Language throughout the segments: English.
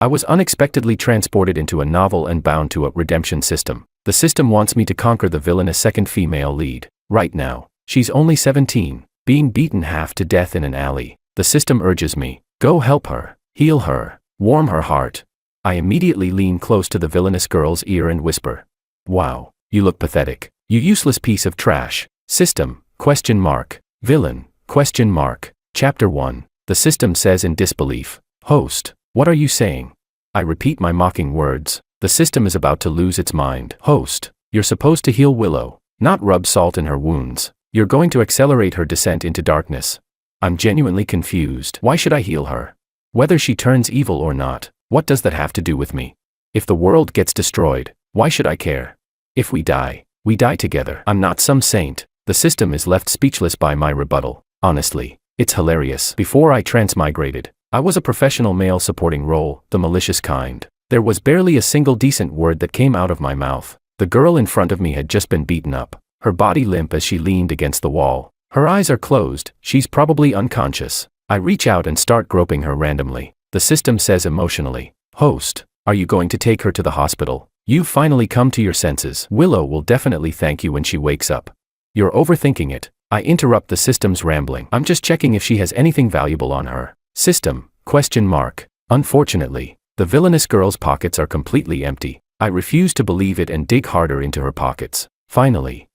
I was unexpectedly transported into a novel and bound to a redemption system. The system wants me to conquer the villainous second female lead. Right now, she's only 17, being beaten half to death in an alley. The system urges me, go help her, heal her, warm her heart. I immediately lean close to the villainous girl's ear and whisper, wow, you look pathetic. You useless piece of trash. System, ? Villain, ? Chapter 1. The system says in disbelief, host, what are you saying? I repeat my mocking words. The system is about to lose its mind. Host, you're supposed to heal Willow, not rub salt in her wounds. You're going to accelerate her descent into darkness. I'm genuinely confused. Why should I heal her? Whether she turns evil or not, what does that have to do with me? If the world gets destroyed, why should I care? If we die together. I'm not some saint. The system is left speechless by my rebuttal. Honestly, it's hilarious. Before I transmigrated, I was a professional male supporting role, the malicious kind. There was barely a single decent word that came out of my mouth. The girl in front of me had just been beaten up, her body limp as she leaned against the wall. Her eyes are closed, she's probably unconscious. I reach out and start groping her randomly. The system says emotionally, host, are you going to take her to the hospital? You've finally come to your senses. Willow will definitely thank you when she wakes up. You're overthinking it. I interrupt the system's rambling. I'm just checking if she has anything valuable on her. System, ? Unfortunately, the villainous girl's pockets are completely empty. I refuse to believe it and dig harder into her pockets. Finally,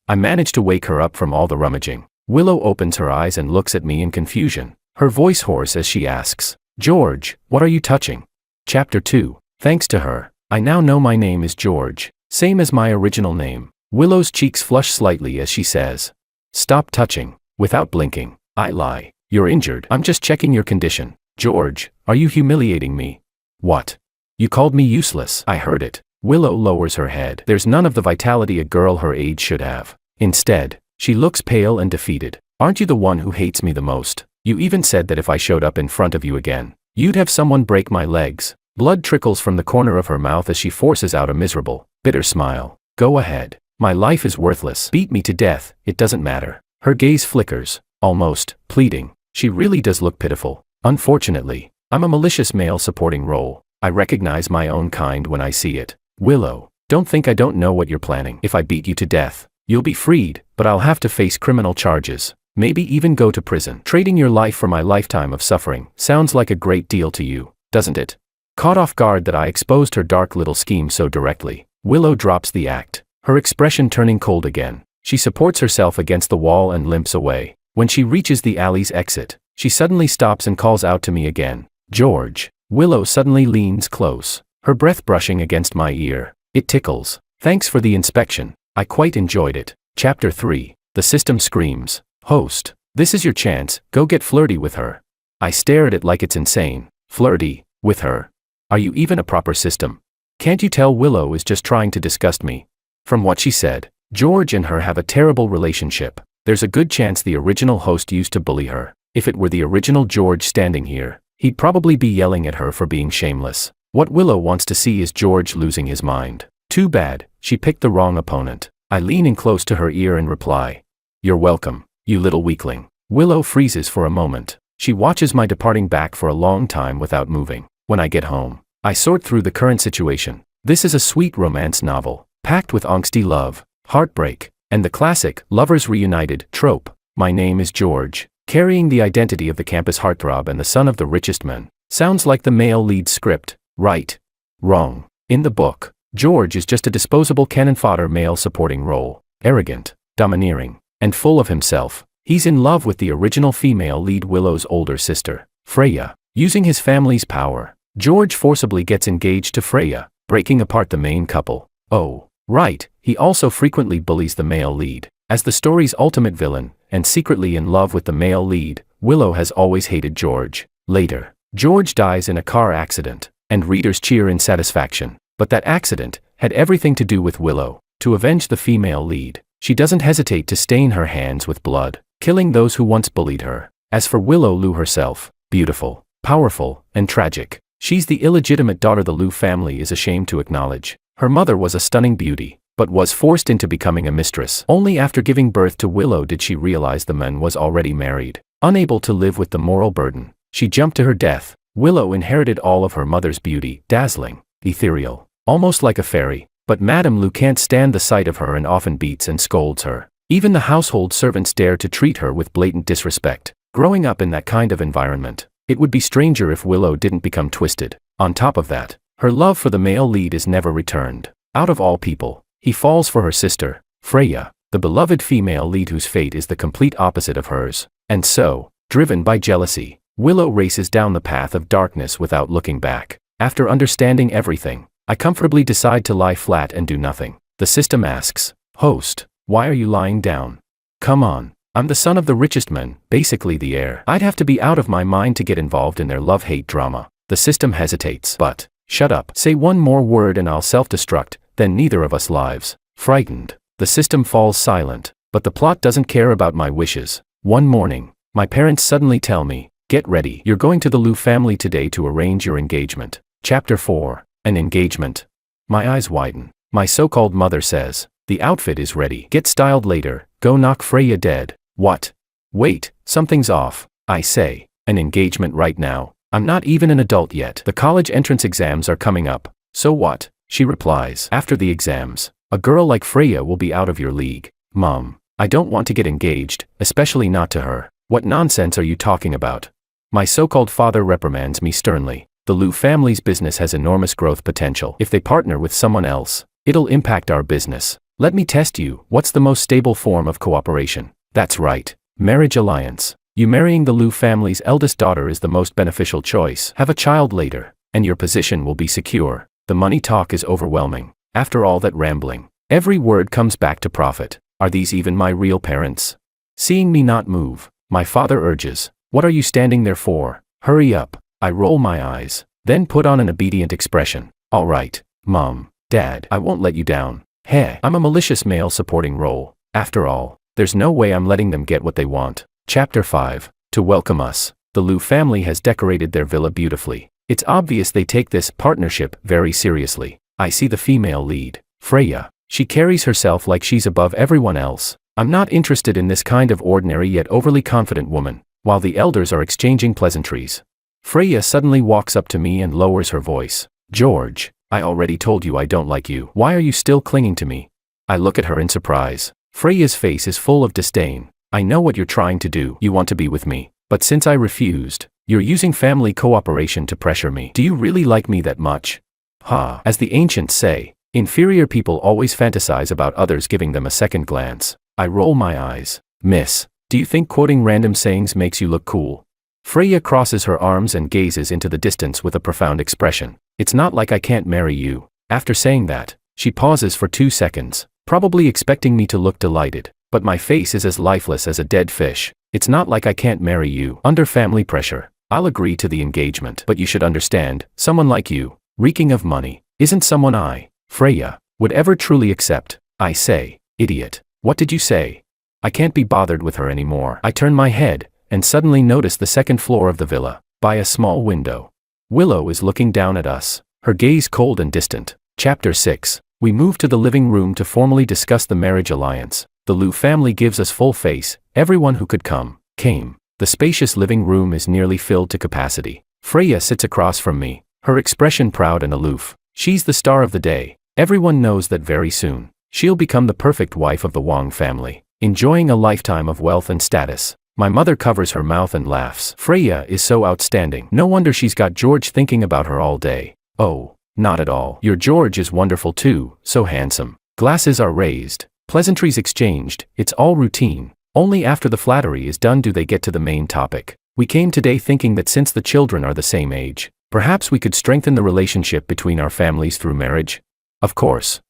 I manage to wake her up from all the rummaging. Willow opens her eyes and looks at me in confusion, her voice hoarse as she asks, George, what are you touching? Chapter 2. Thanks to her, I now know my name is George, same as my original name. Willow's cheeks flush slightly as she says, stop touching. Without blinking, I lie. You're injured. I'm just checking your condition. George, are you humiliating me? What? You called me useless. I heard it. Willow lowers her head. There's none of the vitality a girl her age should have. Instead, she looks pale and defeated. Aren't you the one who hates me the most? You even said that if I showed up in front of you again, you'd have someone break my legs. Blood trickles from the corner of her mouth as she forces out a miserable, bitter smile. Go ahead. My life is worthless. Beat me to death, it doesn't matter. Her gaze flickers, almost pleading. She really does look pitiful. Unfortunately, I'm a malicious male supporting role. I recognize my own kind when I see it. Willow, don't think I don't know what you're planning. If I beat you to death, you'll be freed, but I'll have to face criminal charges. Maybe even go to prison. Trading your life for my lifetime of suffering sounds like a great deal to you, doesn't it? Caught off guard that I exposed her dark little scheme so directly, Willow drops the act, her expression turning cold again. She supports herself against the wall and limps away. When she reaches the alley's exit, she suddenly stops and calls out to me again. George. Willow suddenly leans close, her breath brushing against my ear. It tickles. Thanks for the inspection. I quite enjoyed it. Chapter 3. The system screams. Host, this is your chance, go get flirty with her. I stare at it like it's insane. Flirty with her? Are you even a proper system? Can't you tell Willow is just trying to disgust me? From what she said, George and her have a terrible relationship. There's a good chance the original host used to bully her. If it were the original George standing here, he'd probably be yelling at her for being shameless. What Willow wants to see is George losing his mind. Too bad, she picked the wrong opponent. I lean in close to her ear and reply, you're welcome, you little weakling. Willow freezes for a moment. She watches my departing back for a long time without moving. When I get home, I sort through the current situation. This is a sweet romance novel, packed with angsty love, heartbreak, and the classic, lovers reunited, trope. My name is George, carrying the identity of the campus heartthrob and the son of the richest man. Sounds like the male lead script, right? Wrong. In the book, George is just a disposable cannon fodder male supporting role, arrogant, domineering, and full of himself. He's in love with the original female lead Willow's older sister, Freya. Using his family's power, George forcibly gets engaged to Freya, breaking apart the main couple. Oh, right, he also frequently bullies the male lead. As the story's ultimate villain, and secretly in love with the male lead, Willow has always hated George. Later, George dies in a car accident, and readers cheer in satisfaction. But that accident had everything to do with Willow. To avenge the female lead, she doesn't hesitate to stain her hands with blood, killing those who once bullied her. As for Willow Lou herself, beautiful, powerful, and tragic, she's the illegitimate daughter the Lou family is ashamed to acknowledge. Her mother was a stunning beauty, but was forced into becoming a mistress. Only after giving birth to Willow did she realize the man was already married. Unable to live with the moral burden, she jumped to her death, Willow inherited all of her mother's beauty, dazzling, ethereal, almost like a fairy, but Madame Lou can't stand the sight of her and often beats and scolds her. Even the household servants dare to treat her with blatant disrespect. Growing up in that kind of environment, it would be stranger if Willow didn't become twisted. On top of that, her love for the male lead is never returned. Out of all people, he falls for her sister, Freya, the beloved female lead whose fate is the complete opposite of hers. And so, driven by jealousy, Willow races down the path of darkness without looking back. After understanding everything, I comfortably decide to lie flat and do nothing. The system asks, "Host, why are you lying down? Come on. I'm the son of the richest man, basically the heir. I'd have to be out of my mind to get involved in their love-hate drama." The system hesitates. But, shut up. Say one more word and I'll self-destruct, then neither of us lives. Frightened, the system falls silent. But the plot doesn't care about my wishes. One morning, my parents suddenly tell me, "Get ready. You're going to the Lou family today to arrange your engagement." Chapter 4. An engagement. My eyes widen. My so-called mother says, "The outfit is ready. Get styled later. Go knock Freya dead." What? Wait, something's off. I say, an engagement right now? I'm not even an adult yet. The college entrance exams are coming up. So what? She replies. After the exams, a girl like Freya will be out of your league. Mom, I don't want to get engaged, especially not to her. What nonsense are you talking about? My so-called father reprimands me sternly. The Lou family's business has enormous growth potential. If they partner with someone else, it'll impact our business. Let me test you. What's the most stable form of cooperation? That's right. Marriage alliance. You marrying the Lou family's eldest daughter is the most beneficial choice. Have a child later, and your position will be secure. The money talk is overwhelming. After all that rambling, every word comes back to profit. Are these even my real parents? Seeing me not move, my father urges, "What are you standing there for? Hurry up." I roll my eyes, then put on an obedient expression. "All right, Mom, Dad, I won't let you down." Heh, I'm a malicious male supporting role. After all, there's no way I'm letting them get what they want. Chapter 5. To welcome us, the Lou family has decorated their villa beautifully. It's obvious they take this partnership very seriously. I see the female lead, Freya. She carries herself like she's above everyone else. I'm not interested in this kind of ordinary yet overly confident woman. While the elders are exchanging pleasantries, Freya suddenly walks up to me and lowers her voice. "George, I already told you I don't like you. Why are you still clinging to me?" I look at her in surprise. Freya's face is full of disdain. "I know what you're trying to do. You want to be with me. But since I refused, you're using family cooperation to pressure me. Do you really like me that much?" Ha! As the ancients say, inferior people always fantasize about others giving them a second glance. I roll my eyes. "Miss, do you think quoting random sayings makes you look cool?" Freya crosses her arms and gazes into the distance with a profound expression. "It's not like I can't marry you." After saying that, she pauses for 2 seconds, probably expecting me to look delighted, but my face is as lifeless as a dead fish. "It's not like I can't marry you. Under family pressure, I'll agree to the engagement. But you should understand, someone like you, reeking of money, isn't someone Freya, would ever truly accept." I say, "Idiot, what did you say?" I can't be bothered with her anymore. I turn my head, and suddenly notice the second floor of the villa, by a small window. Willow is looking down at us, her gaze cold and distant. Chapter 6. We move to the living room to formally discuss the marriage alliance. The Lou family gives us full face. Everyone who could come, came. The spacious living room is nearly filled to capacity. Freya sits across from me, her expression proud and aloof. She's the star of the day. Everyone knows that very soon, she'll become the perfect wife of the Wang family, enjoying a lifetime of wealth and status. My mother covers her mouth and laughs. "Freya is so outstanding. No wonder she's got George thinking about her all day." "Oh, not at all. Your George is wonderful too, so handsome." Glasses are raised, pleasantries exchanged. It's all routine. Only after the flattery is done do they get to the main topic. "We came today thinking that since the children are the same age, perhaps we could strengthen the relationship between our families through marriage." Of course,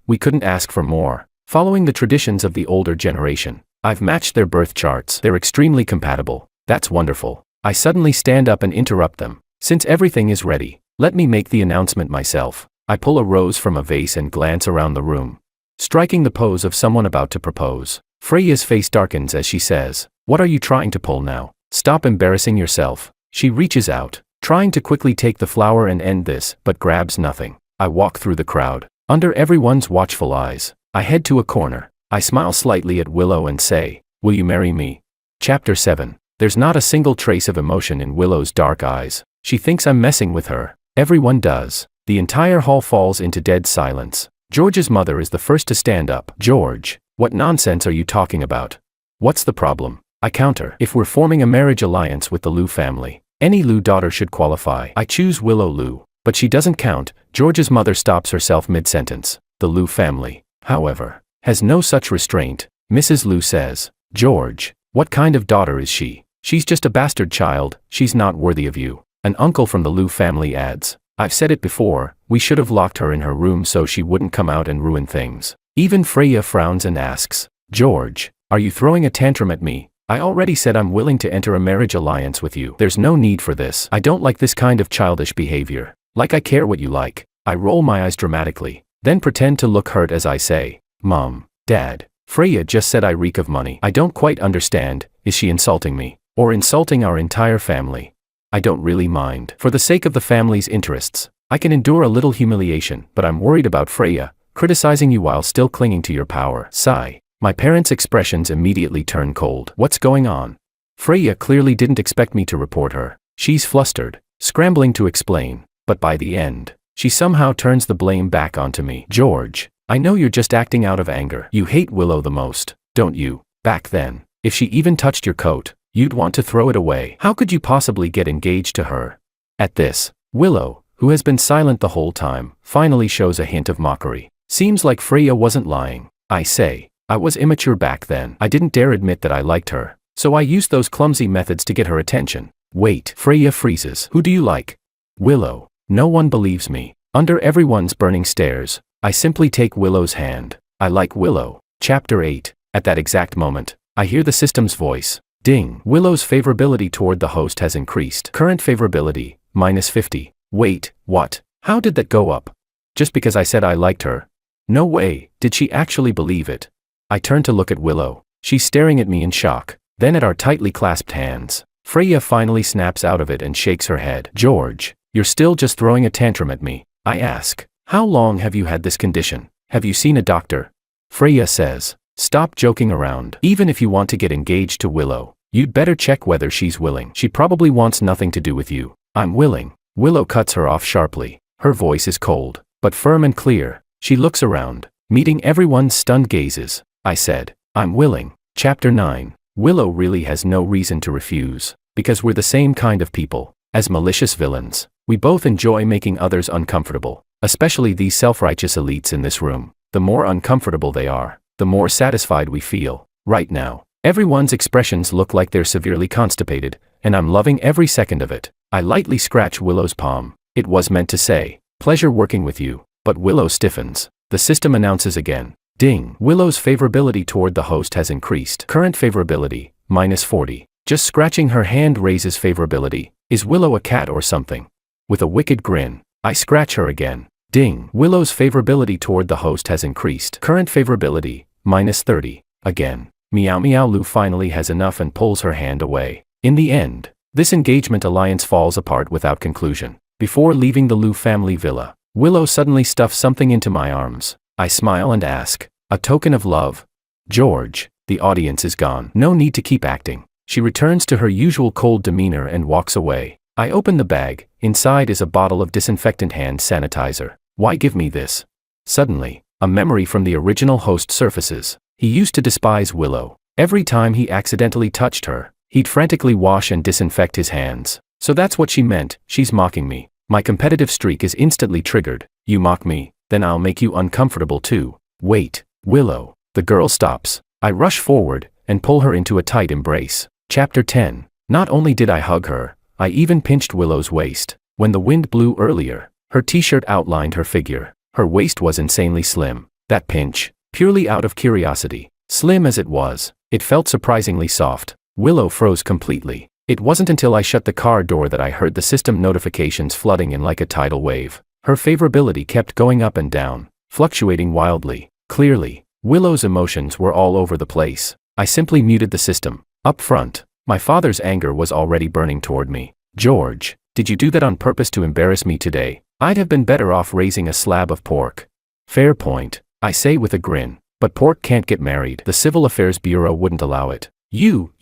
we couldn't ask for more. Following the traditions of the older generation, I've matched their birth charts. They're extremely compatible. That's wonderful. I suddenly stand up and interrupt them. "Since everything is ready, let me make the announcement myself." I pull a rose from a vase and glance around the room, striking the pose of someone about to propose. Freya's face darkens as she says, "What are you trying to pull now? Stop embarrassing yourself." She reaches out, trying to quickly take the flower and end this, but grabs nothing. I walk through the crowd. Under everyone's watchful eyes, I head to a corner. I smile slightly at Willow and say, "Will you marry me?" Chapter 7. There's not a single trace of emotion in Willow's dark eyes. She thinks I'm messing with her. Everyone does. The entire hall falls into dead silence. George's mother is the first to stand up. George, what nonsense are you talking about? What's the problem? I counter. If we're forming a marriage alliance with the Liu family, any Liu daughter should qualify. I choose Willow Liu, but she doesn't count. George's mother stops herself mid-sentence. The Liu family, however, has no such restraint. Mrs. Liu says, George, what kind of daughter is she? She's just a bastard child. She's not worthy of you. An uncle from the Liu family adds, I've said it before, we should have locked her in her room so she wouldn't come out and ruin things. Even Freya frowns and asks, George, are you throwing a tantrum at me? I already said I'm willing to enter a marriage alliance with you. There's no need for this. I don't like this kind of childish behavior. Like I care what you like. I roll my eyes dramatically, then pretend to look hurt as I say, Mom, Dad, Freya just said I reek of money. I don't quite understand, is she insulting me? Or insulting our entire family? I don't really mind. For the sake of the family's interests, I can endure a little humiliation, but I'm worried about Freya, criticizing you while still clinging to your power. Sigh. My parents' expressions immediately turn cold. What's going on? Freya clearly didn't expect me to report her. She's flustered, scrambling to explain, but by the end, she somehow turns the blame back onto me. George, I know you're just acting out of anger. You hate Willow the most, don't you? Back then, if she even touched your coat, you'd want to throw it away. How could you possibly get engaged to her? At this, Willow, who has been silent the whole time, finally shows a hint of mockery. Seems like Freya wasn't lying. I say, I was immature back then. I didn't dare admit that I liked her, so I used those clumsy methods to get her attention. Wait, Freya freezes. Who do you like? Willow. No one believes me. Under everyone's burning stares, I simply take Willow's hand. I like Willow. Chapter 8. At that exact moment, I hear the system's voice. Ding. Willow's favorability toward the host has increased. Current favorability, -50. Wait, what? How did that go up? Just because I said I liked her? No way, did she actually believe it? I turn to look at Willow. She's staring at me in shock, then at our tightly clasped hands. Freya finally snaps out of it and shakes her head. George, you're still just throwing a tantrum at me. I ask, how long have you had this condition? Have you seen a doctor? Freya says, stop joking around. Even if you want to get engaged to Willow, you'd better check whether she's willing. She probably wants nothing to do with you. I'm willing. Willow cuts her off sharply. Her voice is cold, but firm and clear. She looks around, meeting everyone's stunned gazes. I said, I'm willing. Chapter 9. Willow really has no reason to refuse, because we're the same kind of people. As malicious villains, we both enjoy making others uncomfortable, especially these self-righteous elites in this room. The more uncomfortable they are, the more satisfied we feel. Right now, everyone's expressions look like they're severely constipated, and I'm loving every second of it. I lightly scratch Willow's palm. It was meant to say, pleasure working with you, but Willow stiffens. The system announces again. Ding. Willow's favorability toward the host has increased. Current favorability, -40. Just scratching her hand raises favorability. Is Willow a cat or something? With a wicked grin, I scratch her again. Ding. Willow's favorability toward the host has increased. Current favorability, -30. Again. Meow Meow Lou finally has enough and pulls her hand away. In the end, this engagement alliance falls apart without conclusion. Before leaving the Liu family villa, Willow suddenly stuffs something into my arms. I smile and ask, a token of love? George, the audience is gone. No need to keep acting. She returns to her usual cold demeanor and walks away. I open the bag. Inside is a bottle of disinfectant hand sanitizer. Why give me this? Suddenly, a memory from the original host surfaces. He used to despise Willow. Every time he accidentally touched her, he'd frantically wash and disinfect his hands. So that's what she meant. She's mocking me. My competitive streak is instantly triggered. You mock me, then I'll make you uncomfortable too. Wait, Willow. The girl stops. I rush forward and pull her into a tight embrace. Chapter 10. Not only did I hug her, I even pinched Willow's waist. When the wind blew earlier, her t-shirt outlined her figure. Her waist was insanely slim. That pinch, purely out of curiosity, slim as it was, it felt surprisingly soft. Willow froze completely. It wasn't until I shut the car door that I heard the system notifications flooding in like a tidal wave. Her favorability kept going up and down, fluctuating wildly. Clearly, Willow's emotions were all over the place. I simply muted the system. Up front, my father's anger was already burning toward me. George, did you do that on purpose to embarrass me today? I'd have been better off raising a slab of pork. Fair point, I say with a grin, but pork can't get married. The Civil Affairs Bureau wouldn't allow it. You.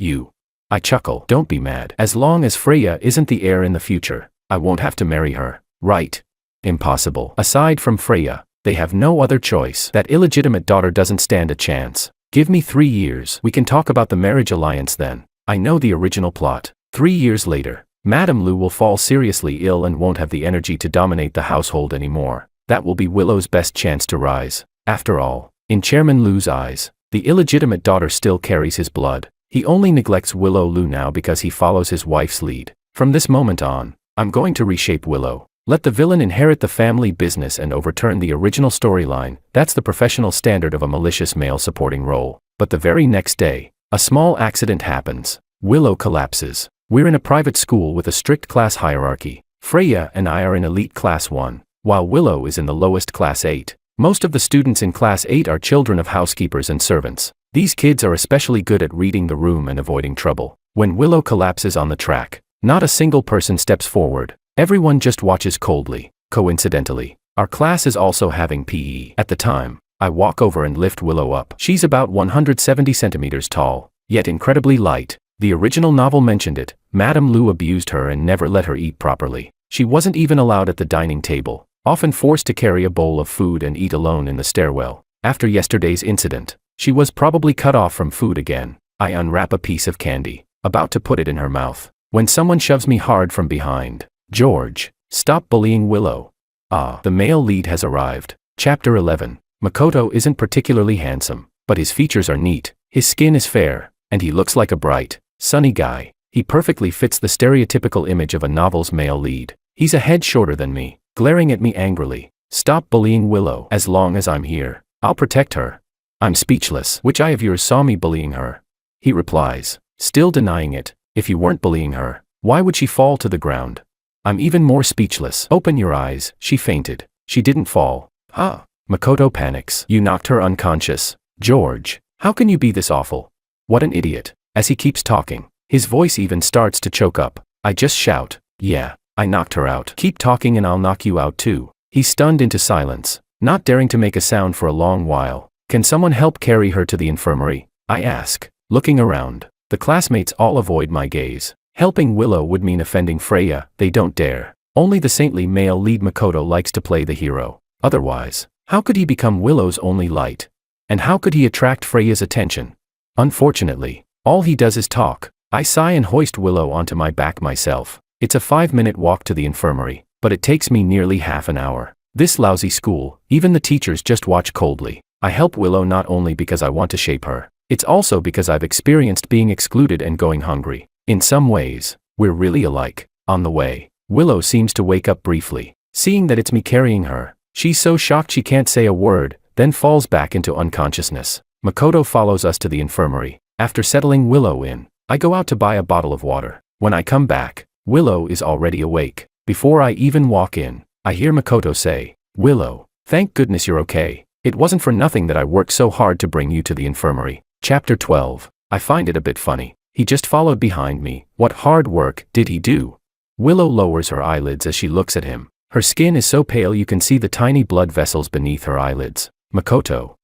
I chuckle. Don't be mad. As long as Freya isn't the heir in the future, I won't have to marry her, right? Impossible. Aside from Freya, they have no other choice. That illegitimate daughter doesn't stand a chance. Give me 3 years. We can talk about the marriage alliance then. I know the original plot. 3 years later, Madame Lu will fall seriously ill and won't have the energy to dominate the household anymore. That will be Willow's best chance to rise. After all, in Chairman Lu's eyes, the illegitimate daughter still carries his blood. He only neglects Willow Lu now because he follows his wife's lead. From this moment on, I'm going to reshape Willow. Let the villain inherit the family business and overturn the original storyline. That's the professional standard of a malicious male supporting role. But the very next day, a small accident happens. Willow collapses. We're in a private school with a strict class hierarchy. Freya and I are in elite class 1, while Willow is in the lowest class 8. Most of the students in class 8 are children of housekeepers and servants. These kids are especially good at reading the room and avoiding trouble. When Willow collapses on the track, not a single person steps forward. Everyone just watches coldly. Coincidentally, our class is also having PE. At the time, I walk over and lift Willow up. She's about 170 centimeters tall, yet incredibly light. The original novel mentioned it. Madame Lu abused her and never let her eat properly. She wasn't even allowed at the dining table, often forced to carry a bowl of food and eat alone in the stairwell. After yesterday's incident, she was probably cut off from food again. I unwrap a piece of candy, about to put it in her mouth, when someone shoves me hard from behind. George, stop bullying Willow. The male lead has arrived. Chapter 11. Makoto isn't particularly handsome, but his features are neat. His skin is fair, and he looks like a bright, sunny guy. He perfectly fits the stereotypical image of a novel's male lead. He's a head shorter than me, glaring at me angrily. Stop bullying Willow. As long as I'm here, I'll protect her. I'm speechless. Which eye of yours saw me bullying her? He replies, still denying it. If you weren't bullying her, why would she fall to the ground? I'm even more speechless. Open your eyes. She fainted. She didn't fall. Makoto panics. You knocked her unconscious. George, how can you be this awful? What an idiot. As he keeps talking, his voice even starts to choke up. I just shout, yeah, I knocked her out. Keep talking and I'll knock you out too. He's stunned into silence, not daring to make a sound for a long while. Can someone help carry her to the infirmary? I ask, looking around. The classmates all avoid my gaze. Helping Willow would mean offending Freya. They don't dare. Only the saintly male lead Makoto likes to play the hero. Otherwise, how could he become Willow's only light? And how could he attract Freya's attention? Unfortunately, all he does is talk. I sigh and hoist Willow onto my back myself. It's a 5-minute walk to the infirmary, but it takes me nearly half an hour. This lousy school, even the teachers just watch coldly. I help Willow not only because I want to shape her, it's also because I've experienced being excluded and going hungry. In some ways, we're really alike. On the way, Willow seems to wake up briefly. Seeing that it's me carrying her, she's so shocked she can't say a word, then falls back into unconsciousness. Makoto follows us to the infirmary. After settling Willow in, I go out to buy a bottle of water. When I come back, Willow is already awake. Before I even walk in, I hear Makoto say, Willow, thank goodness you're okay. It wasn't for nothing that I worked so hard to bring you to the infirmary. Chapter 12. I find it a bit funny. He just followed behind me. What hard work did he do? Willow lowers her eyelids as she looks at him. Her skin is so pale you can see the tiny blood vessels beneath her eyelids. Makoto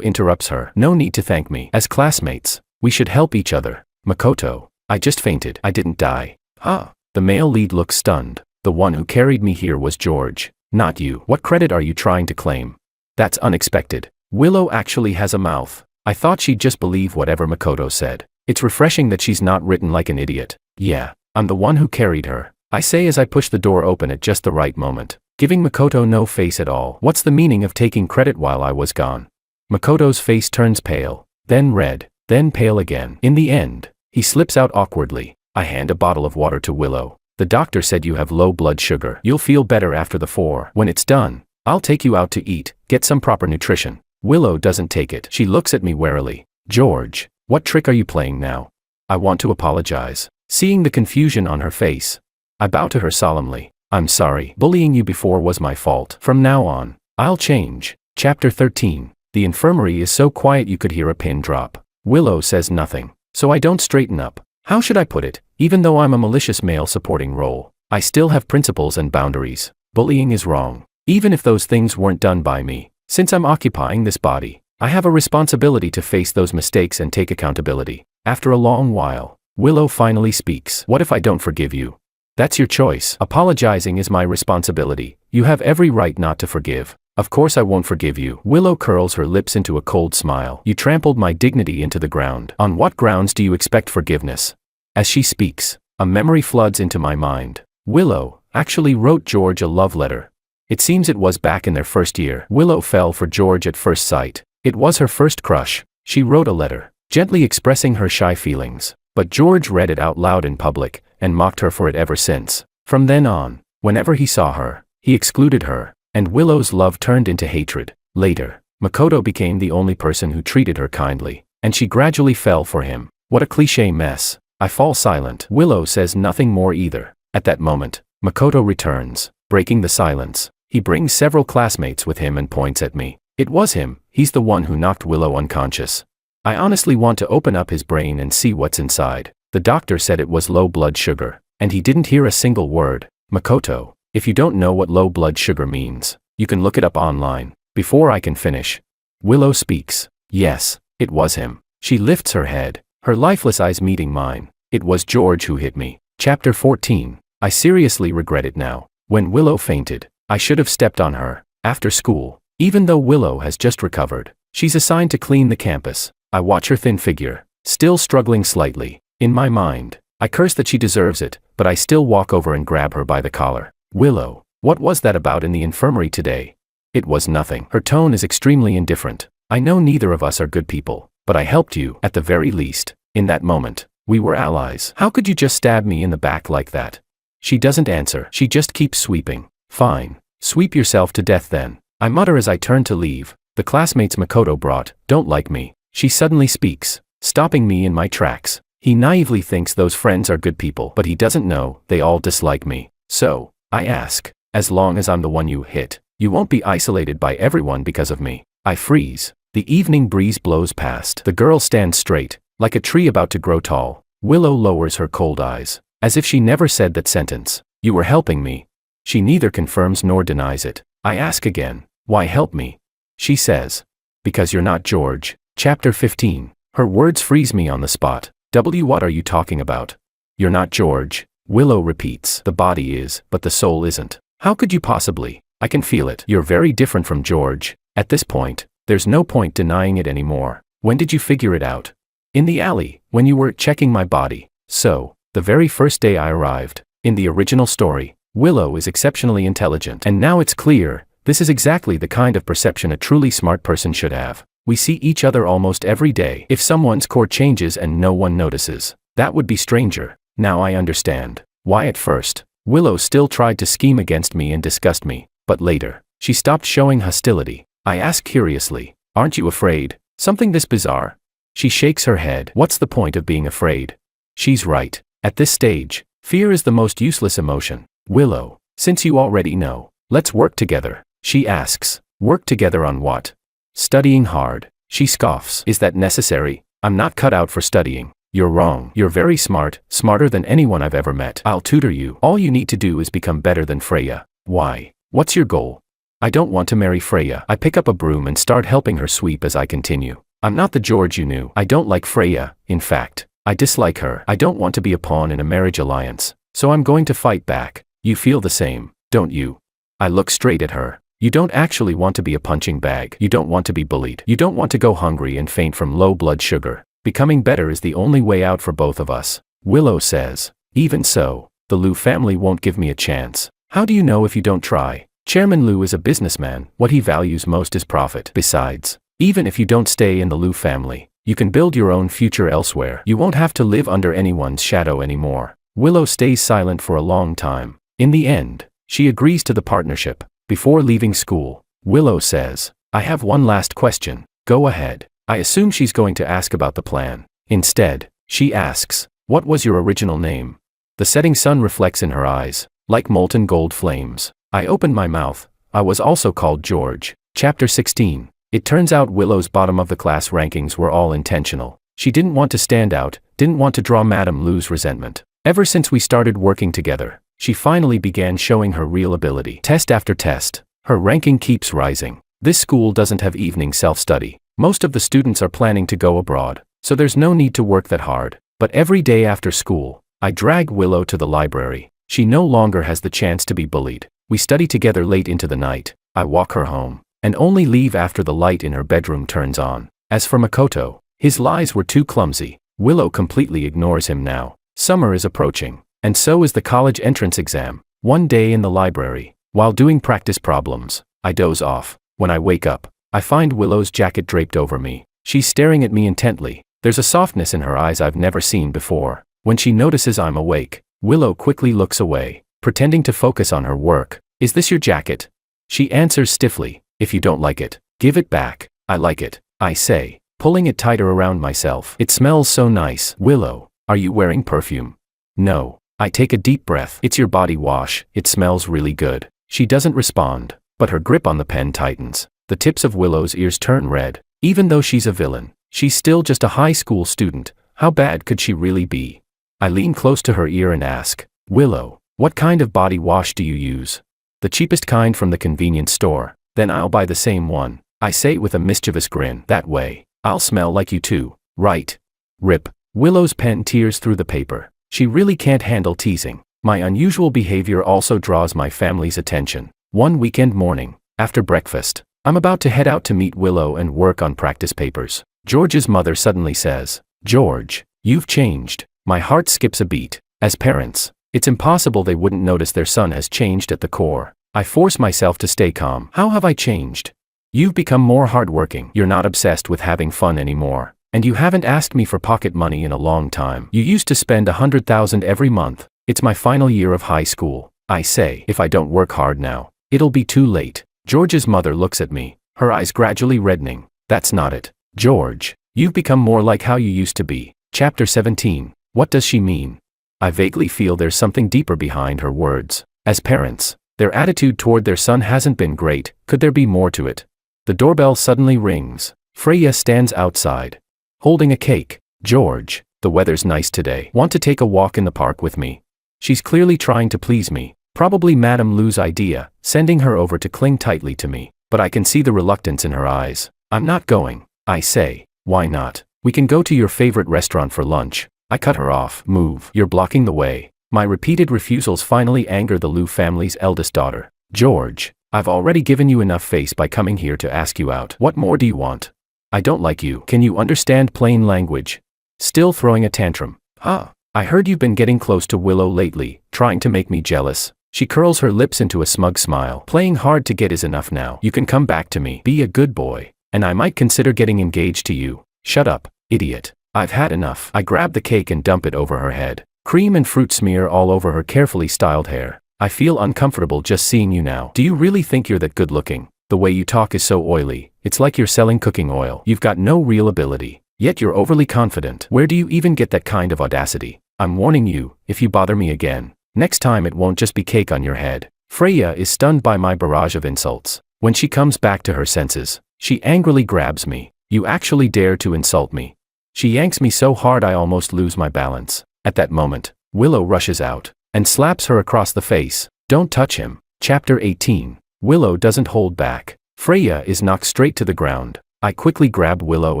interrupts her. No need to thank me. As classmates, we should help each other. Makoto, I just fainted. I didn't die. The male lead looks stunned. The one who carried me here was George, not you. What credit are you trying to claim? That's unexpected. Willow actually has a mouth. I thought she'd just believe whatever Makoto said. It's refreshing that she's not written like an idiot. Yeah, I'm the one who carried her, I say as I push the door open at just the right moment, giving Makoto no face at all. What's the meaning of taking credit while I was gone? Makoto's face turns pale, then red, then pale again. In the end, he slips out awkwardly. I hand a bottle of water to Willow. The doctor said you have low blood sugar. You'll feel better after the 4. When it's done, I'll take you out to eat, get some proper nutrition. Willow doesn't take it. She looks at me warily. George, what trick are you playing now? I want to apologize. Seeing the confusion on her face, I bow to her solemnly. I'm sorry. Bullying you before was my fault. From now on, I'll change. Chapter 13. The infirmary is so quiet you could hear a pin drop. Willow says nothing, so I don't straighten up. How should I put it? Even though I'm a malicious male supporting role, I still have principles and boundaries. Bullying is wrong, even if those things weren't done by me. Since I'm occupying this body, I have a responsibility to face those mistakes and take accountability. After a long while, Willow finally speaks. What if I don't forgive you? That's your choice. Apologizing is my responsibility. You have every right not to forgive. Of course I won't forgive you. Willow curls her lips into a cold smile. You trampled my dignity into the ground. On what grounds do you expect forgiveness? As she speaks, a memory floods into my mind. Willow actually wrote George a love letter. It seems it was back in their first year. Willow fell for George at first sight. It was her first crush. She wrote a letter, gently expressing her shy feelings. But George read it out loud in public, and mocked her for it ever since. From then on, whenever he saw her, he excluded her, and Willow's love turned into hatred. Later, Makoto became the only person who treated her kindly, and she gradually fell for him. What a cliché mess. I fall silent. Willow says nothing more either. At that moment, Makoto returns, breaking the silence. He brings several classmates with him and points at me. It was him. He's the one who knocked Willow unconscious. I honestly want to open up his brain and see what's inside. The doctor said it was low blood sugar, and he didn't hear a single word. Makoto, if you don't know what low blood sugar means, you can look it up online. Before I can finish, Willow speaks. Yes, it was him. She lifts her head, her lifeless eyes meeting mine. It was George who hit me. Chapter 14. I seriously regret it now. When Willow fainted, I should have stepped on her. After school, even though Willow has just recovered, she's assigned to clean the campus. I watch her thin figure, still struggling slightly. In my mind, I curse that she deserves it, but I still walk over and grab her by the collar. Willow, what was that about in the infirmary today? It was nothing. Her tone is extremely indifferent. I know neither of us are good people, but I helped you, at the very least. In that moment, we were allies. How could you just stab me in the back like that? She doesn't answer. She just keeps sweeping. Fine. Sweep yourself to death then. I mutter as I turn to leave. The classmates Makoto brought don't like me. She suddenly speaks, stopping me in my tracks. He naively thinks those friends are good people, but he doesn't know they all dislike me. So, I ask, as long as I'm the one you hit, you won't be isolated by everyone because of me. I freeze. The evening breeze blows past. The girl stands straight, like a tree about to grow tall. Willow lowers her cold eyes, as if she never said that sentence. You were helping me. She neither confirms nor denies it. I ask again, why help me? She says, because you're not George. Chapter 15. Her words freeze me on the spot. What are you talking about? You're not George. Willow repeats. The body is, but the soul isn't. How could you possibly? I can feel it. You're very different from George. At this point, there's no point denying it anymore. When did you figure it out? In the alley, when you were checking my body. So, the very first day I arrived. In the original story, Willow is exceptionally intelligent. And now it's clear, this is exactly the kind of perception a truly smart person should have. We see each other almost every day. If someone's core changes and no one notices, that would be stranger. Now I understand why at first, Willow still tried to scheme against me and disgust me, but later, she stopped showing hostility. I ask curiously, aren't you afraid? Something this bizarre? She shakes her head. What's the point of being afraid? She's right. At this stage, fear is the most useless emotion. Willow, since you already know, let's work together. She asks, work together on what? Studying hard. She scoffs. Is that necessary? I'm not cut out for studying. You're wrong. You're very smart, smarter than anyone I've ever met. I'll tutor you. All you need to do is become better than Freya. Why? What's your goal? I don't want to marry Freya. I pick up a broom and start helping her sweep as I continue. I'm not the George you knew. I don't like Freya. In fact, I dislike her. I don't want to be a pawn in a marriage alliance, so I'm going to fight back. You feel the same, don't you? I look straight at her. You don't actually want to be a punching bag. You don't want to be bullied. You don't want to go hungry and faint from low blood sugar. Becoming better is the only way out for both of us. Willow says. Even so, the Liu family won't give me a chance. How do you know if you don't try? Chairman Liu is a businessman. What he values most is profit. Besides, even if you don't stay in the Liu family, you can build your own future elsewhere. You won't have to live under anyone's shadow anymore. Willow stays silent for a long time. In the end, she agrees to the partnership. Before leaving school, Willow says, I have one last question. Go ahead. I assume she's going to ask about the plan. Instead, she asks, what was your original name? The setting sun reflects in her eyes, like molten gold flames. I opened my mouth. I was also called George. Chapter 16. It turns out Willow's bottom of the class rankings were all intentional. She didn't want to stand out, didn't want to draw Madame Liu's resentment. Ever since we started working together, she finally began showing her real ability. Test after test, her ranking keeps rising. This school doesn't have evening self-study. Most of the students are planning to go abroad, so there's no need to work that hard. But every day after school, I drag Willow to the library. She no longer has the chance to be bullied. We study together late into the night. I walk her home, and only leave after the light in her bedroom turns on. As for Makoto, his lies were too clumsy. Willow completely ignores him now. Summer is approaching, and so is the college entrance exam. One day in the library, while doing practice problems, I doze off. When I wake up, I find Willow's jacket draped over me. She's staring at me intently. There's a softness in her eyes I've never seen before. When she notices I'm awake, Willow quickly looks away, pretending to focus on her work. Is this your jacket? She answers stiffly. If you don't like it, give it back. I like it, I say, pulling it tighter around myself. It smells so nice. Willow, are you wearing perfume? No. I take a deep breath. It's your body wash. It smells really good. She doesn't respond, but her grip on the pen tightens. The tips of Willow's ears turn red. Even though she's a villain, she's still just a high school student. How bad could she really be? I lean close to her ear and ask, Willow, what kind of body wash do you use? The cheapest kind from the convenience store. Then I'll buy the same one, I say with a mischievous grin. That way, I'll smell like you too, right? Rip. Willow's pen tears through the paper. She really can't handle teasing. My unusual behavior also draws my family's attention. One weekend morning, after breakfast, I'm about to head out to meet Willow and work on practice papers. George's mother suddenly says, George, you've changed. My heart skips a beat. As parents, it's impossible they wouldn't notice their son has changed at the core. I force myself to stay calm. How have I changed? You've become more hardworking. You're not obsessed with having fun anymore. And you haven't asked me for pocket money in a long time. You used to spend $100,000 every month. It's my final year of high school. I say, if I don't work hard now, it'll be too late. George's mother looks at me, her eyes gradually reddening. That's not it. George, you've become more like how you used to be. Chapter 17. What does she mean? I vaguely feel there's something deeper behind her words. As parents, their attitude toward their son hasn't been great. Could there be more to it? The doorbell suddenly rings. Freya stands outside, holding a cake. George, the weather's nice today. Want to take a walk in the park with me? She's clearly trying to please me. Probably Madame Lou's idea, sending her over to cling tightly to me. But I can see the reluctance in her eyes. I'm not going, I say. Why not? We can go to your favorite restaurant for lunch. I cut her off. Move. You're blocking the way. My repeated refusals finally anger the Lou family's eldest daughter. George, I've already given you enough face by coming here to ask you out. What more do you want? I don't like you. Can you understand plain language? Still throwing a tantrum. I heard you've been getting close to Willow lately, trying to make me jealous. She curls her lips into a smug smile. Playing hard to get is enough now. You can come back to me. Be a good boy, and I might consider getting engaged to you. Shut up, idiot. I've had enough. I grab the cake and dump it over her head. Cream and fruit smear all over her carefully styled hair. I feel uncomfortable just seeing you now. Do you really think you're that good looking? The way you talk is so oily. It's like you're selling cooking oil. You've got no real ability, yet you're overly confident. Where do you even get that kind of audacity? I'm warning you, if you bother me again, next time it won't just be cake on your head. Freya is stunned by my barrage of insults. When she comes back to her senses, she angrily grabs me. You actually dare to insult me? She yanks me so hard I almost lose my balance. At that moment, Willow rushes out and slaps her across the face. Don't touch him. Chapter 18. Willow doesn't hold back. Freya is knocked straight to the ground. I quickly grab Willow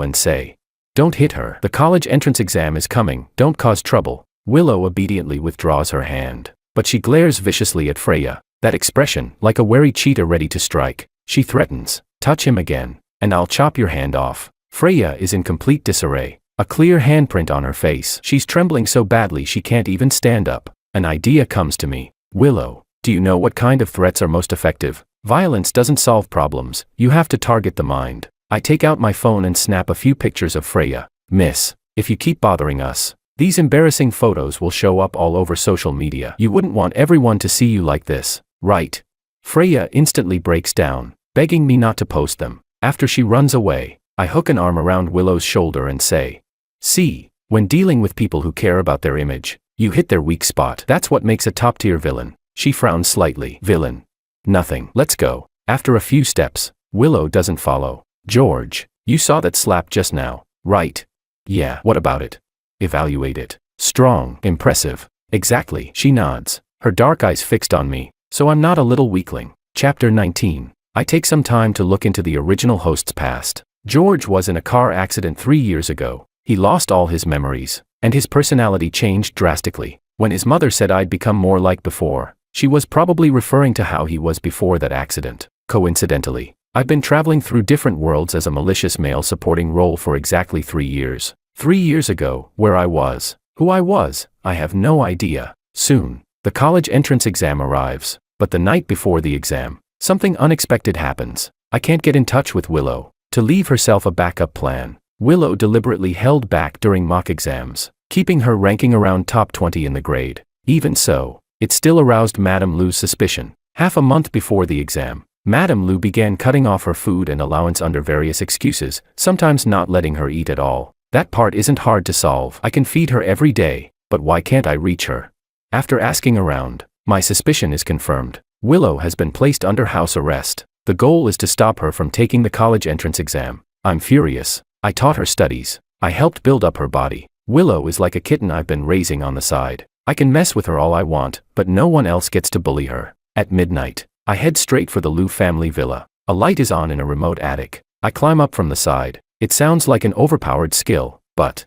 and say, don't hit her. The college entrance exam is coming. Don't cause trouble. Willow obediently withdraws her hand, but she glares viciously at Freya. That expression, like a wary cheetah ready to strike. She threatens, touch him again, and I'll chop your hand off. Freya is in complete disarray. A clear handprint on her face. She's trembling so badly she can't even stand up. An idea comes to me. Willow, do you know what kind of threats are most effective? Violence doesn't solve problems. You have to target the mind. I take out my phone and snap a few pictures of Freya. Miss, if you keep bothering us, these embarrassing photos will show up all over social media. You wouldn't want everyone to see you like this, right? Freya instantly breaks down, begging me not to post them. After she runs away, I hook an arm around Willow's shoulder and say, see, when dealing with people who care about their image, you hit their weak spot. That's what makes a top-tier villain. She frowns slightly. Villain? Nothing. Let's go. After a few steps, Willow doesn't follow. George, you saw that slap just now, right? Yeah, what about it? Evaluate it. Strong. Impressive. Exactly. She nods, her dark eyes fixed on me, so I'm not a little weakling. Chapter 19. I take some time to look into the original host's past. George was in a car accident 3 years ago. He lost all his memories, and his personality changed drastically. When his mother said I'd become more like before, she was probably referring to how he was before that accident. Coincidentally, I've been traveling through different worlds as a malicious male supporting role for exactly 3 years. 3 years ago, where I was, who I was, I have no idea. Soon, the college entrance exam arrives, but the night before the exam, something unexpected happens. I can't get in touch with Willow. To leave herself a backup plan, Willow deliberately held back during mock exams, keeping her ranking around top 20 in the grade. Even so, it still aroused Madame Lu's suspicion. Half a month before the exam, Madame Lu began cutting off her food and allowance under various excuses, sometimes not letting her eat at all. That part isn't hard to solve. I can feed her every day, but why can't I reach her? After asking around, my suspicion is confirmed. Willow has been placed under house arrest. The goal is to stop her from taking the college entrance exam. I'm furious. I taught her studies. I helped build up her body. Willow is like a kitten I've been raising on the side. I can mess with her all I want, but no one else gets to bully her. At midnight, I head straight for the Lu family villa. A light is on in a remote attic. I climb up from the side. It sounds like an overpowered skill, but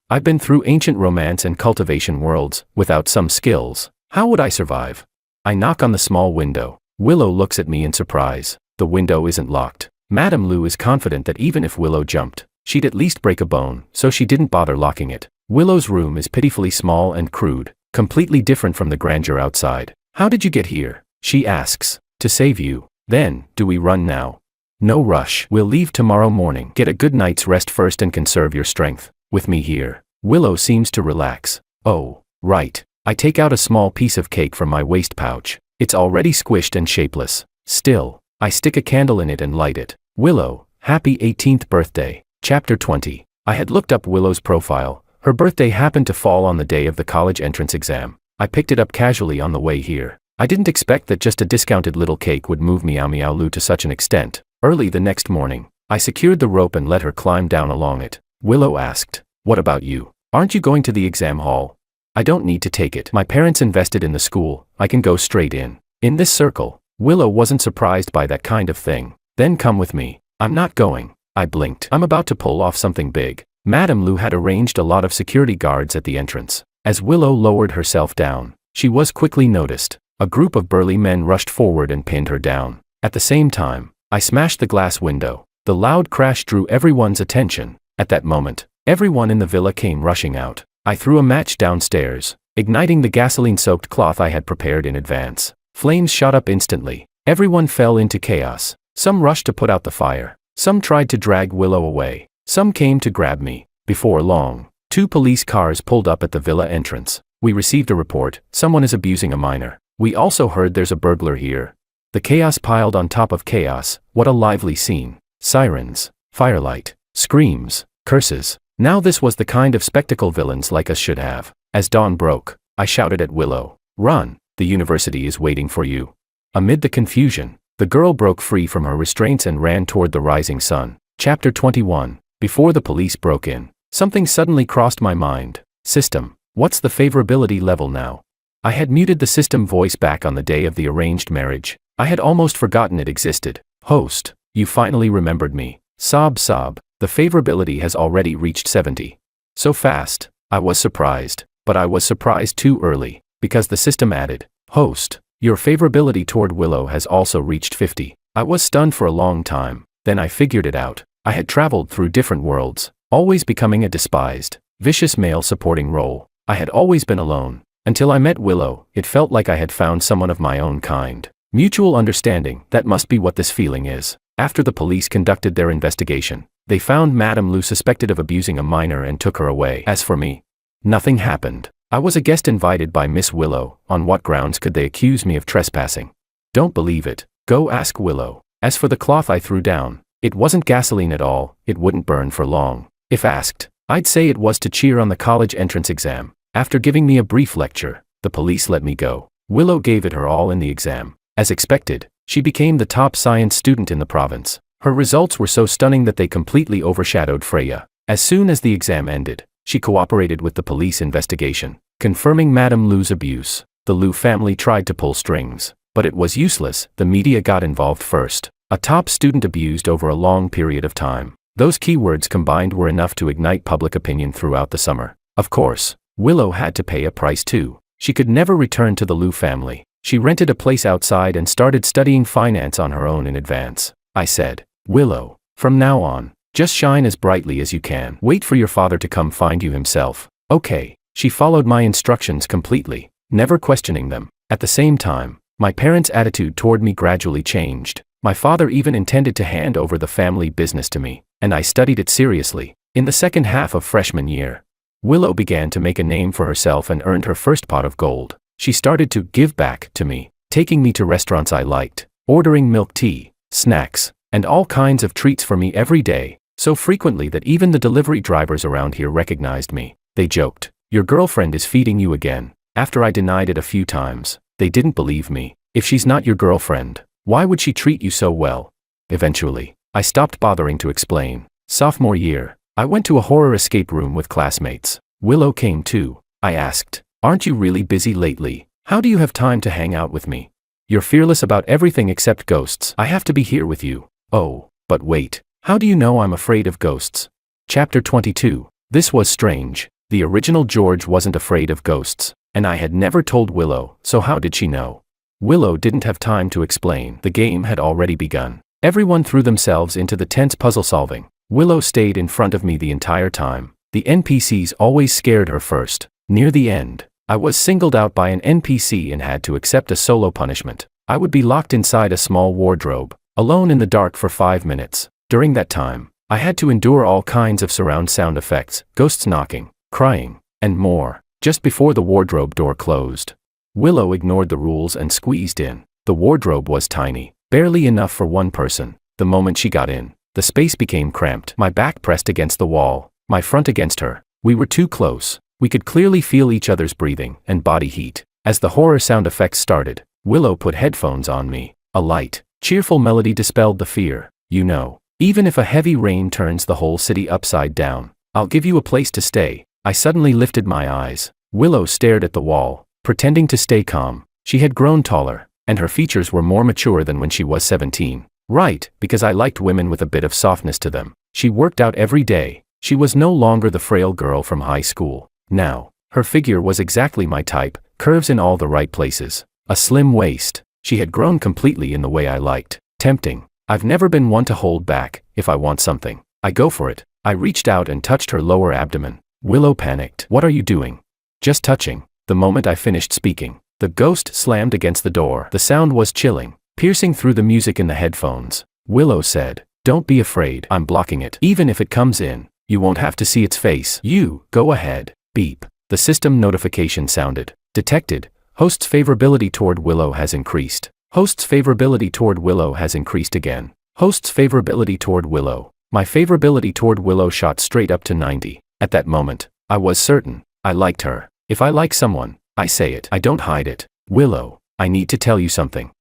I've been through ancient romance and cultivation worlds. Without some skills, how would I survive? I knock on the small window. Willow looks at me in surprise. The window isn't locked. Madame Lu is confident that even if Willow jumped, she'd at least break a bone, so she didn't bother locking it. Willow's room is pitifully small and crude, completely different from the grandeur outside. How did you get here? She asks. To save you. Then, do we run now? No rush. We'll leave tomorrow morning. Get a good night's rest first and conserve your strength. With me here. Willow seems to relax. Oh, right. I take out a small piece of cake from my waist pouch. It's already squished and shapeless. Still, I stick a candle in it and light it. Willow, happy 18th birthday. Chapter 20. I had looked up Willow's profile. Her birthday happened to fall on the day of the college entrance exam. I picked it up casually on the way here. I didn't expect that just a discounted little cake would move Meow Lu to such an extent. Early the next morning, I secured the rope and let her climb down along it. Willow asked, "What about you? Aren't you going to the exam hall?" "I don't need to take it. My parents invested in the school. I can go straight in." In this circle, Willow wasn't surprised by that kind of thing. "Then come with me." "I'm not going." I blinked. I'm about to pull off something big. Madame Lu had arranged a lot of security guards at the entrance. As Willow lowered herself down, she was quickly noticed. A group of burly men rushed forward and pinned her down. At the same time, I smashed the glass window. The loud crash drew everyone's attention. At that moment, everyone in the villa came rushing out. I threw a match downstairs, igniting the gasoline-soaked cloth I had prepared in advance. Flames shot up instantly. Everyone fell into chaos. Some rushed to put out the fire. Some tried to drag Willow away. Some came to grab me. Before long, 2 police cars pulled up at the villa entrance. We received a report. Someone is abusing a minor. We also heard there's a burglar here. The chaos piled on top of chaos. What a lively scene. Sirens, firelight, screams, curses. Now this was the kind of spectacle villains like us should have. As dawn broke, I shouted at Willow, "Run, the university is waiting for you." Amid the confusion, the girl broke free from her restraints and ran toward the rising sun. Chapter 21. Before the police broke in, something suddenly crossed my mind. System, what's the favorability level now? I had muted the system voice back on the day of the arranged marriage. I had almost forgotten it existed. Host, you finally remembered me. Sob sob. The favorability has already reached 70. So fast. I was surprised, but I was surprised too early, because the system added, "Host, your favorability toward Willow has also reached 50. I was stunned for a long time, then I figured it out. I had traveled through different worlds, always becoming a despised, vicious male supporting role. I had always been alone. Until I met Willow, it felt like I had found someone of my own kind. Mutual understanding, that must be what this feeling is. After the police conducted their investigation, they found Madame Lu suspected of abusing a minor and took her away. As for me, nothing happened. I was a guest invited by Miss Willow. On what grounds could they accuse me of trespassing? Don't believe it. Go ask Willow. As for the cloth I threw down, it wasn't gasoline at all. It wouldn't burn for long. If asked, I'd say it was to cheer on the college entrance exam. After giving me a brief lecture, the police let me go. Willow gave it her all in the exam. As expected, she became the top science student in the province. Her results were so stunning that they completely overshadowed Freya. As soon as the exam ended, she cooperated with the police investigation, confirming Madame Lu's abuse. The Lu family tried to pull strings, but it was useless. The media got involved first. A top student abused over a long period of time. Those keywords combined were enough to ignite public opinion throughout the summer. Of course, Willow had to pay a price too. She could never return to the Liu family. She rented a place outside and started studying finance on her own in advance. I said, Willow, from now on, just shine as brightly as you can. Wait for your father to come find you himself. Okay. She followed my instructions completely, never questioning them. At the same time, my parents' attitude toward me gradually changed. My father even intended to hand over the family business to me, and I studied it seriously. In the second half of freshman year, Willow began to make a name for herself and earned her first pot of gold. She started to give back to me, taking me to restaurants I liked, ordering milk tea, snacks, and all kinds of treats for me every day, so frequently that even the delivery drivers around here recognized me. They joked, "Your girlfriend is feeding you again." After I denied it a few times, they didn't believe me. If she's not your girlfriend, why would she treat you so well? Eventually, I stopped bothering to explain. Sophomore year, I went to a horror escape room with classmates. Willow came too. I asked, "Aren't you really busy lately? How do you have time to hang out with me? You're fearless about everything except ghosts. I have to be here with you." "Oh, but wait, how do you know I'm afraid of ghosts?" Chapter 22. This was strange. The original George wasn't afraid of ghosts, and I had never told Willow, so how did she know? Willow didn't have time to explain. The game had already begun. Everyone threw themselves into the tense puzzle solving. Willow stayed in front of me the entire time. The NPCs always scared her first. Near the end, I was singled out by an NPC and had to accept a solo punishment. I would be locked inside a small wardrobe, alone in the dark for 5 minutes. During that time, I had to endure all kinds of surround sound effects, ghosts knocking, crying, and more. Just before the wardrobe door closed, Willow ignored the rules and squeezed in. The wardrobe was tiny, barely enough for one person. The moment she got in, the space became cramped. My back pressed against the wall, my front against her. We were too close. We could clearly feel each other's breathing and body heat. As the horror sound effects started, Willow put headphones on me. A light, cheerful melody dispelled the fear. "You know, even if a heavy rain turns the whole city upside down, I'll give you a place to stay." I suddenly lifted my eyes. Willow stared at the wall, pretending to stay calm. She had grown taller, and her features were more mature than when she was 17. Right, because I liked women with a bit of softness to them. She worked out every day. She was no longer the frail girl from high school. Now, her figure was exactly my type, curves in all the right places. A slim waist. She had grown completely in the way I liked. Tempting. I've never been one to hold back. If I want something, I go for it. I reached out and touched her lower abdomen. Willow panicked. "What are you doing?" "Just touching." The moment I finished speaking, the ghost slammed against the door. The sound was chilling, piercing through the music in the headphones. Willow said, "Don't be afraid. I'm blocking it. Even if it comes in, you won't have to see its face. You, go ahead." Beep. The system notification sounded. Detected. Host's favorability toward Willow has increased. Host's favorability toward Willow has increased again. Host's favorability toward Willow. My favorability toward Willow shot straight up to 90. At that moment, I was certain. I liked her. If I like someone, I say it. I don't hide it. "Willow, I need to tell you something.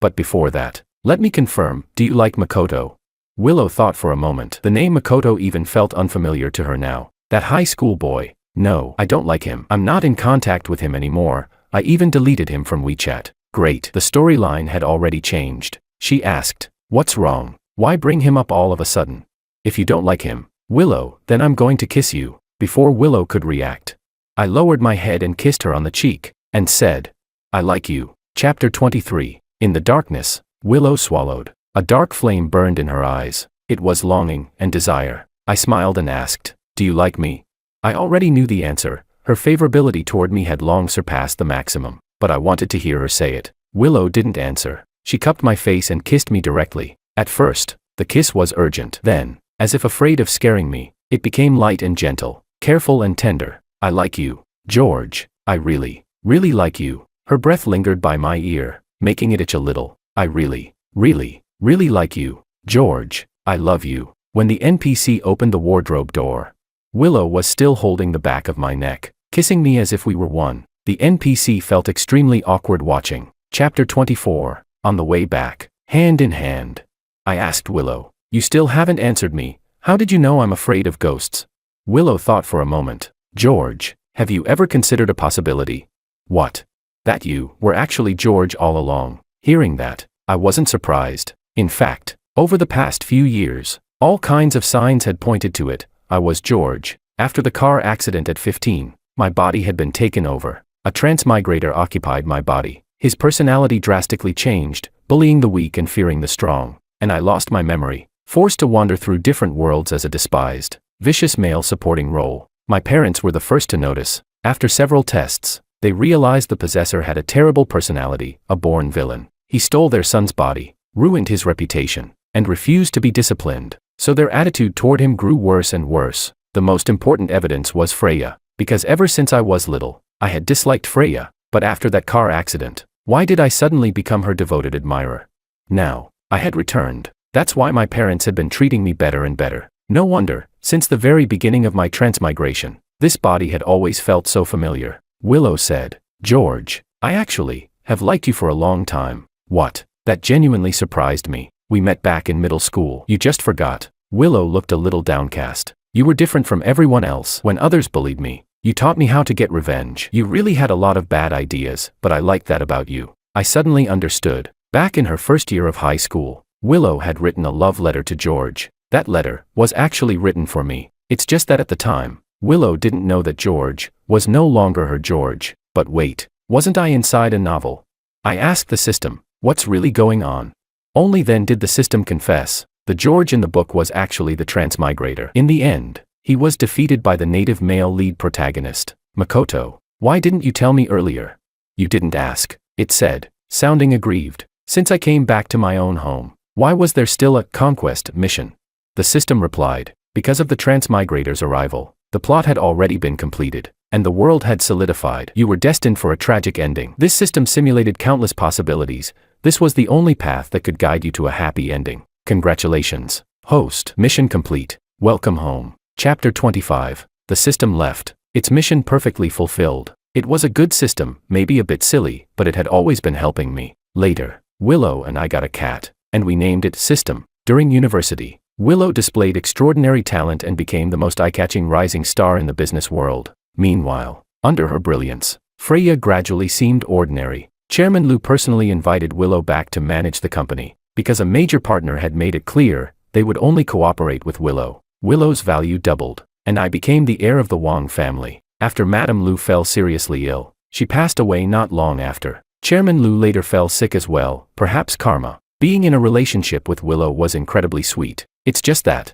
But before that, let me confirm, do you like Makoto?" Willow thought for a moment. The name Makoto even felt unfamiliar to her now. That high school boy. "No, I don't like him. I'm not in contact with him anymore. I even deleted him from WeChat." Great. The storyline had already changed. She asked, "What's wrong? Why bring him up all of a sudden?" "If you don't like him, Willow, then I'm going to kiss you." Before Willow could react, I lowered my head and kissed her on the cheek, and said, "I like you." Chapter 23. In the darkness, Willow swallowed. A dark flame burned in her eyes. It was longing and desire. I smiled and asked, "Do you like me?" I already knew the answer. Her favorability toward me had long surpassed the maximum, but I wanted to hear her say it. Willow didn't answer. She cupped my face and kissed me directly. At first, the kiss was urgent. Then, as if afraid of scaring me, it became light and gentle, careful and tender. "I like you, George. I really, really like you." Her breath lingered by my ear, making it itch a little. "I really, really, really like you, George. I love you." When the NPC opened the wardrobe door, Willow was still holding the back of my neck, kissing me as if we were one. The NPC felt extremely awkward watching. Chapter 24. On the way back, hand in hand, I asked Willow, "You still haven't answered me. How did you know I'm afraid of ghosts?" Willow thought for a moment. "George, have you ever considered a possibility?" "What?" "That you were actually George all along." Hearing that, I wasn't surprised. In fact, over the past few years, all kinds of signs had pointed to it. I was George. After the car accident at 15, My body had been taken over. A transmigrator occupied my body. His personality drastically changed, bullying the weak and fearing the strong. And I lost my memory, forced to wander through different worlds as a despised, vicious male supporting role. My parents were the first to notice. After several tests, they realized the possessor had a terrible personality, a born villain. He stole their son's body, ruined his reputation, and refused to be disciplined. So their attitude toward him grew worse and worse. The most important evidence was Freya, because ever since I was little, I had disliked Freya, but after that car accident, why did I suddenly become her devoted admirer? Now, I had returned. That's why my parents had been treating me better and better. No wonder, since the very beginning of my transmigration, this body had always felt so familiar. Willow said, "George, I actually have liked you for a long time." What? That genuinely surprised me. We met back in middle school. You just forgot. Willow looked a little downcast. You were different from everyone else. When others bullied me, you taught me how to get revenge. You really had a lot of bad ideas, but I liked that about you. I suddenly understood. Back in her first year of high school, Willow had written a love letter to George. That letter was actually written for me. It's just that at the time, Willow didn't know that George was no longer her George. But wait, wasn't I inside a novel? I asked the system, what's really going on? Only then did the system confess. The George in the book was actually the transmigrator. In the end, he was defeated by the native male lead protagonist, Makoto. Why didn't you tell me earlier? You didn't ask, it said, sounding aggrieved. Since I came back to my own home, why was there still a conquest mission? The system replied, because of the transmigrator's arrival, the plot had already been completed, and the world had solidified. You were destined for a tragic ending. This system simulated countless possibilities. This was the only path that could guide you to a happy ending. Congratulations. Host. Mission complete. Welcome home. Chapter 25. The system left. Its mission perfectly fulfilled. It was a good system, maybe a bit silly, but it had always been helping me. Later, Willow and I got a cat, and we named it System. During university, Willow displayed extraordinary talent and became the most eye-catching rising star in the business world. Meanwhile, under her brilliance, Freya gradually seemed ordinary. Chairman Lu personally invited Willow back to manage the company, because a major partner had made it clear they would only cooperate with Willow. Willow's value doubled, and I became the heir of the Wang family. After Madame Lu fell seriously ill, she passed away not long after. Chairman Lu later fell sick as well, perhaps karma. Being in a relationship with Willow was incredibly sweet. It's just that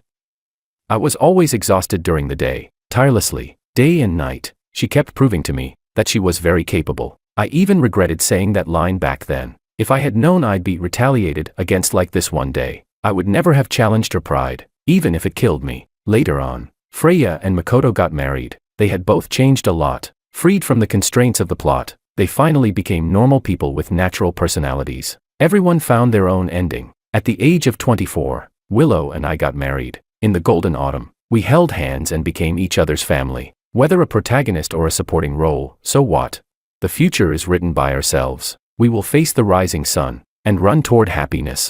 I was always exhausted during the day, tirelessly, day and night. She kept proving to me that she was very capable. I even regretted saying that line back then. If I had known I'd be retaliated against like this one day, I would never have challenged her pride, even if it killed me. Later on, Freya and Makoto got married. They had both changed a lot. Freed from the constraints of the plot, they finally became normal people with natural personalities. Everyone found their own ending. At the age of 24, Willow and I got married. In the golden autumn, we held hands and became each other's family. Whether a protagonist or a supporting role, so what? The future is written by ourselves. We will face the rising sun and run toward happiness.